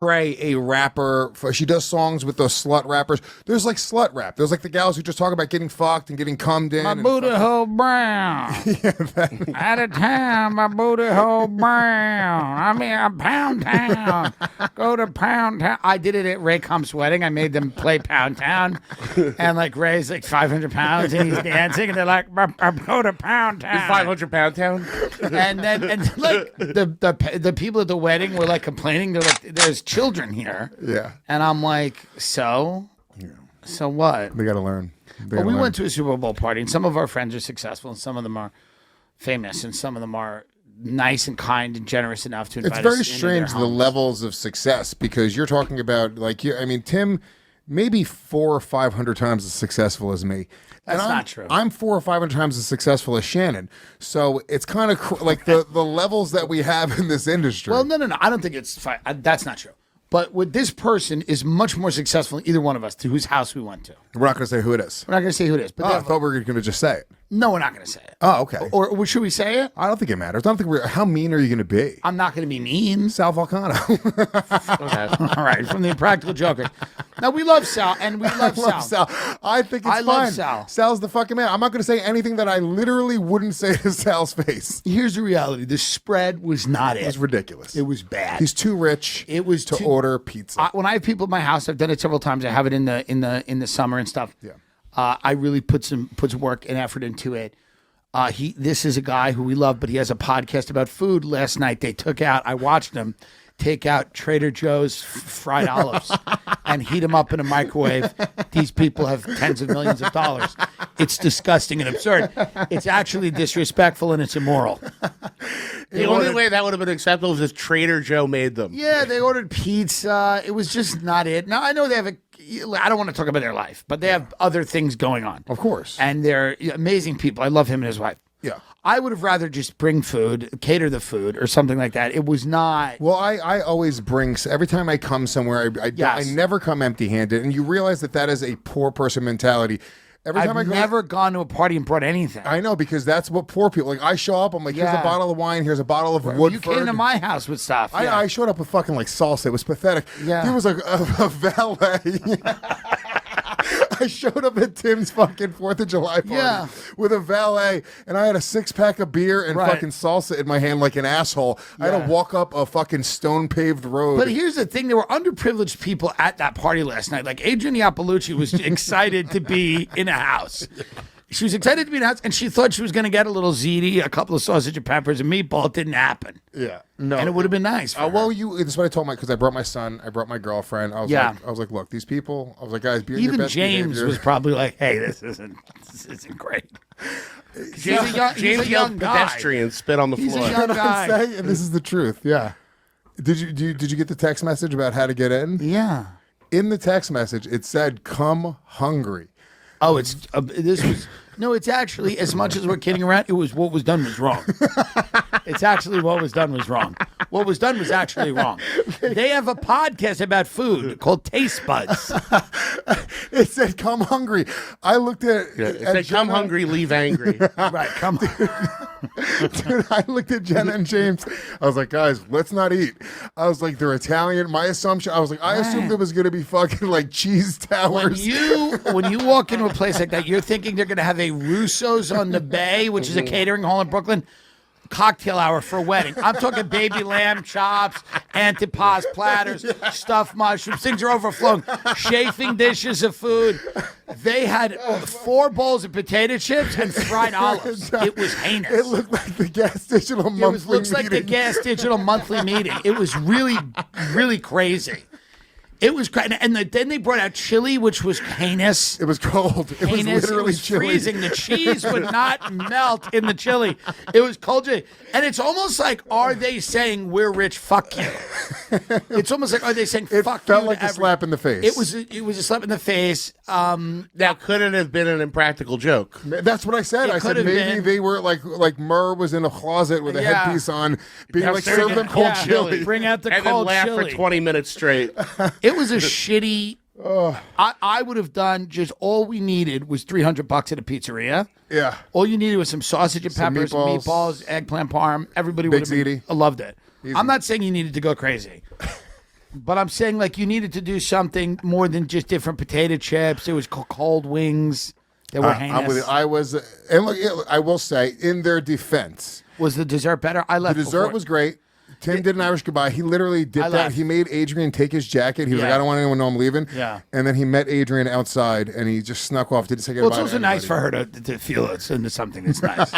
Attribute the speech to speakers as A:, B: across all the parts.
A: a rapper. She does songs with those slut rappers. There's like slut rap. There's like the gals who just talk about getting fucked and getting cummed in.
B: My booty hole brown. Out of town, my booty hole brown. I'm in Pound Town. Go to Pound Town. I did it at Ray Comp's wedding. I made them play Pound Town. And like Ray's like 500 pounds and he's dancing and they're like, go to Pound Town.
C: Is 500 Pound Town?
B: And then like the people at the wedding were like complaining. They're like, there's children here.
A: Yeah.
B: And I'm like, so what?
A: They got to learn.
B: Well, we went to a Super Bowl party, and some of our friends are successful, and some of them are famous, and some of them are nice and kind and generous enough to invite us.
A: It's very
B: into
A: strange
B: their
A: the
B: homes.
A: levels of success, because you're talking about like Tim, maybe 400 or 500 times as successful as me.
B: That's
A: And
B: not true.
A: I'm 400 or 500 times as successful as Shannon. So it's kind of like the levels that we have in this industry.
B: Well, no. I don't think it's fine. That's not true. But with this person is much more successful than either one of us to whose house we went to.
A: We're not going to say who it is.
B: We're not going to say who it is. But
A: I thought we were going to just say it.
B: no, we're not going to say it.
A: Oh, okay.
B: Or should we say it?
A: I don't think it matters. I don't think how mean are you going to be?
B: I'm not going to be mean.
A: Sal Volcano.
C: Okay.
B: All right, from the Impractical Jokers. Now, we love Sal, and we love Sal.
A: I think it's
B: I
A: fine.
B: love Sal.
A: Sal's the fucking man. I'm not going to say anything that I literally wouldn't say to Sal's face.
B: Here's the reality. The spread was not it.
A: It was ridiculous.
B: It was bad.
A: He's too rich to order pizza.
B: When I have people at my house, I've done it several times. I have it in the summer and stuff.
A: Yeah.
B: I really put some work and effort into it. This is a guy who we love, but he has a podcast about food. Last night I watched him take out Trader Joe's fried olives and heat them up in a microwave. These people have tens of millions of dollars. It's disgusting and absurd. It's actually disrespectful and it's immoral.
C: The only way that would have been acceptable is if Trader Joe made them.
B: Yeah, they ordered pizza. It was just not it. Now, I know they have I don't want to talk about their life, but they have other things going on.
A: Of course.
B: And they're amazing people. I love him and his wife.
A: Yeah.
B: I would have rather just bring food, cater the food, or something like that. It was not.
A: Well, I always bring, every time I come somewhere, I never come empty-handed. And you realize that is a poor person mentality. Every time
B: I've never gone to a party and brought anything.
A: I know, because that's what poor people, like I show up, I'm like, here's a bottle of wine, here's a bottle of Woodford.
B: You came to my house with stuff.
A: I showed up with fucking like salsa. It was pathetic.
B: Yeah.
A: There was a valet. I showed up at Tim's fucking 4th of July party with a valet, and I had a 6-pack of beer and fucking salsa in my hand like an asshole. I had to walk up a fucking stone-paved road.
B: But here's the thing. There were underprivileged people at that party last night. Like Adrienne Iapolucci was excited to be in a house. She was excited to be in a house, and she thought she was going to get a little ziti, a couple of sausage and peppers, and meatball. It didn't happen.
A: Yeah. No.
B: And it would have been nice for her.
A: Well, that's what I told because I brought my son, I brought my girlfriend. I was like, look, these people, I was like, guys, be on your
B: Even
A: best
B: James
A: behavior.
B: was probably like, hey, this isn't great. He's a young
C: James yelled
B: guy.
C: pedestrian, spit on the
B: He's a
C: floor.
B: young
A: You know what I'm
B: guy.
A: saying? And this is the truth. Yeah. Did you get the text message about how to get in?
B: Yeah.
A: In the text message, it said, "Come hungry."
B: Oh, it's actually, as much as we're kidding around, it was what was done was wrong. It's actually what was done was wrong. What was done was actually wrong. They have a podcast about food called Taste Buds.
A: It said, "Come hungry." I looked at
C: It said, come hungry, leave angry.
B: Right, come on.
A: Dude, I looked at Jenna and James. I was like, guys, let's not eat. I was like, they're Italian. My assumption, I was like, I assumed it was going to be fucking like cheese towers.
B: When you walk into a place like that, you're thinking they're going to have a Russo's on the Bay, which is a catering hall in Brooklyn, cocktail hour for a wedding. I'm talking baby lamb chops, antipas platters, stuffed mushrooms. Things are overflowing. Chafing dishes of food. They had 4 bowls of potato chips and fried olives. It was heinous.
A: It looked like the Gas Digital monthly
B: looks like the
A: meeting.
B: Gas Digital monthly meeting. It was really, really crazy. It was crazy. And then they brought out chili, which was heinous.
A: It was cold. It was
B: Heinous.
A: literally
B: It was
A: chilly.
B: freezing. The cheese would not melt in the chili. It was cold chili. And it's almost like, are they saying, we're rich, fuck you? It's almost like, are they saying,
A: It
B: fuck you?
A: felt like a slap in the face.
B: It was a slap in the face.
C: Now, could it have been an impractical joke?
A: That's what I said.
B: It
A: I said
B: could have
A: maybe
B: been.
A: they were like Murr was in a closet with a
B: Yeah.
A: headpiece on, being
C: Now
A: like,
C: serve
A: serve
C: it
A: them cold
B: yeah.
A: chili.
B: Bring out the
C: And then
B: cold
C: laugh
B: chili.
C: for 20 minutes straight.
B: It was a shitty. I would have done just all we needed was $300 at a pizzeria.
A: Yeah.
B: All you needed was some sausage and
A: Some
B: peppers,
A: meatballs.
B: eggplant parm. Everybody would have
A: ziti.
B: loved it.
A: Easy.
B: I'm not saying you needed to go crazy. But I'm saying, like, you needed to do something more than just different potato chips. There was cold wings. They were heinous.
A: I'm with you. I was, and look, I will say, in their defense,
B: was the dessert better? I left.
A: The dessert
B: before.
A: was great. Tim did an Irish goodbye. He literally did that.
B: left.
A: He made Adrian take his jacket. He was like, I don't want anyone to know I'm leaving.
B: Yeah.
A: And then he met Adrian outside, and he just snuck off. Didn't say goodbye.
B: Well, it's also nice for her to feel it's into something that's nice.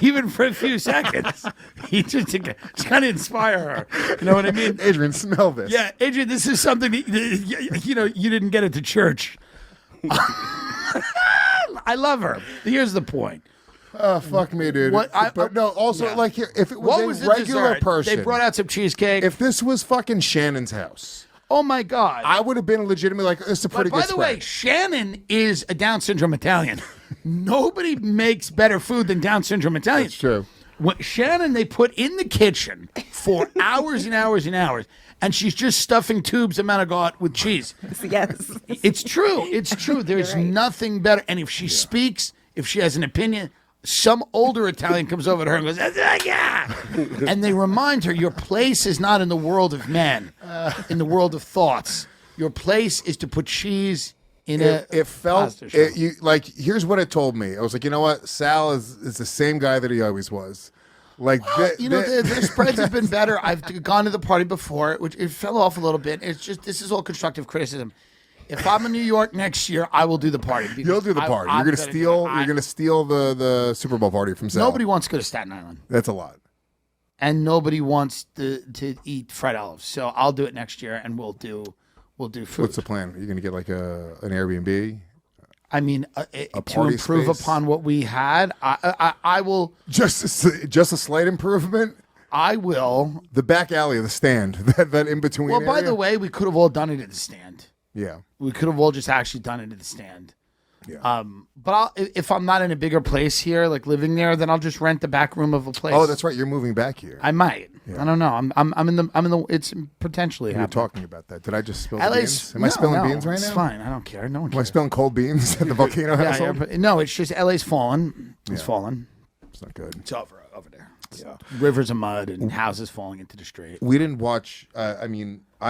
B: even for a few seconds. He just to kind of inspire her. You know what I mean?
A: Adrian, smell this.
B: Yeah, Adrian, this is something that, you didn't get at the church. I love her. Here's the point.
A: Oh, fuck me, dude. But no, also, like, here, if it was a regular person.
B: They brought out some cheesecake.
A: If this was fucking Shannon's house.
B: Oh, my God.
A: I would have been legitimately like, it's a pretty good
B: By the way, Shannon is a Down syndrome Italian. Nobody makes better food than Down syndrome Italians.
A: That's true.
B: Shannon, they put in the kitchen for hours and hours and hours, and she's just stuffing tubes of manigot with cheese.
D: Yes.
B: It's true. It's true. There's nothing better. And if she speaks, if she has an opinion, some older Italian comes over to her and goes, yeah. And they remind her, your place is not in the world of men, in the world of thoughts. Your place is to put cheese in
A: it felt like, here's what it told me. I was like, you know what? Sal is the same guy that he always was. Like,
B: their spreads have been better. I've gone to the party before, which it fell off a little bit. It's just, this is all constructive criticism. If I'm in New York next year, I will do the party.
A: You'll do the party. You're gonna steal. You're gonna steal the Super Bowl party from Sal.
B: Nobody wants to go to Staten Island.
A: That's a lot.
B: And nobody wants to eat fried olives. So I'll do it next year, and we'll do food.
A: What's the plan? Are you gonna get like an Airbnb?
B: I mean, to improve upon what we had, I will
A: just a slight improvement.
B: I will.
A: The back alley of the stand, that in between.
B: Well, by
A: area?
B: the way, we could have all done it at the stand.
A: Yeah,
B: we could have all just actually done it at the stand.
A: Yeah.
B: But if I'm not in a bigger place here, like living there, then I'll just rent the back room of a place.
A: Oh, that's right. You're moving back here.
B: I might. Yeah. I don't know. I'm in the. It's potentially.
A: You're talking about that. Did I just spill
B: beans?
A: Am I spilling beans right now?
B: It's fine. I don't care. No one cares.
A: Am I spilling cold beans at the Volcano household?
B: Yeah, no, it's just LA's fallen. It's fallen.
A: It's not good.
B: It's over there. Yeah. Rivers of mud and houses falling into the street.
A: We didn't watch. I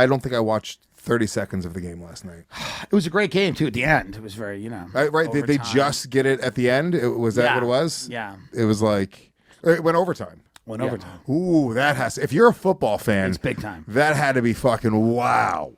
A: don't think I watched 30 seconds of the game last night.
B: It was a great game too. At the end, it was very,
A: right. Did they just get it at the end? Was that what it was?
B: Yeah.
A: It was like it went overtime.
B: Overtime.
A: Ooh, that has. If you're a football fan,
B: it's big time.
A: That had to be fucking wow.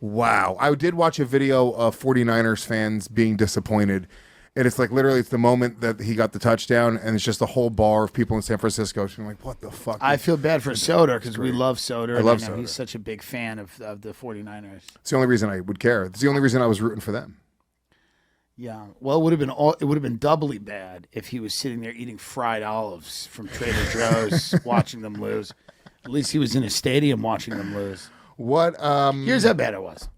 A: I did watch a video of 49ers fans being disappointed. And it's like literally, it's the moment that he got the touchdown, and it's just a whole bar of people in San Francisco. I'm like, what the fuck?
B: I feel bad for Soder because we love Soder.
A: I love Soder.
B: He's such a big fan of the 49ers.
A: It's the only reason I would care. It's the only reason I was rooting for them.
B: Yeah. Well, it would have been doubly bad if he was sitting there eating fried olives from Trader Joe's, watching them lose. At least he was in a stadium watching them lose.
A: What?
B: Here's how bad it was.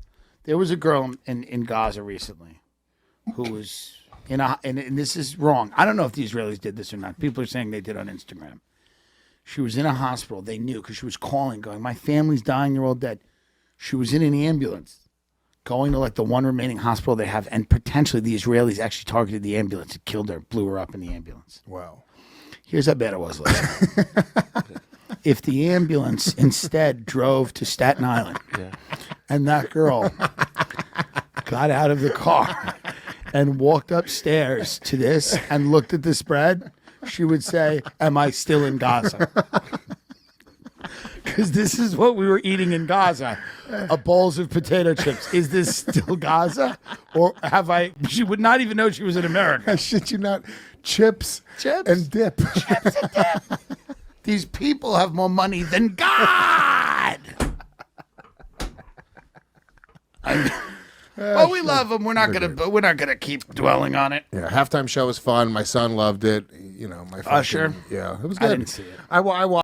B: There was a girl in Gaza recently who was. And this is wrong. I don't know if the Israelis did this or not. People are saying they did on Instagram. She was in a hospital. They knew because she was calling, going, my family's dying. They're all dead. She was in an ambulance going to like the one remaining hospital they have. And potentially the Israelis actually targeted the ambulance and killed her, blew her up in the ambulance.
A: Wow.
B: Here's how bad it was. If the ambulance instead drove to Staten Island and that girl got out of the car and walked upstairs to this and looked at the spread, she would say, am I still in Gaza? Because this is what we were eating in Gaza. A bowls of potato chips. Is this still Gaza? Or have I... She would not even know she was in America.
A: I shit you not. Chips and dip.
B: Chips and dip. These people have more money than God. But we love them. We're not gonna keep dwelling on it.
A: Yeah, halftime show was fun. My son loved it. My fucking,
B: Usher.
A: Yeah, it was good.
B: I didn't see it.
A: I watched.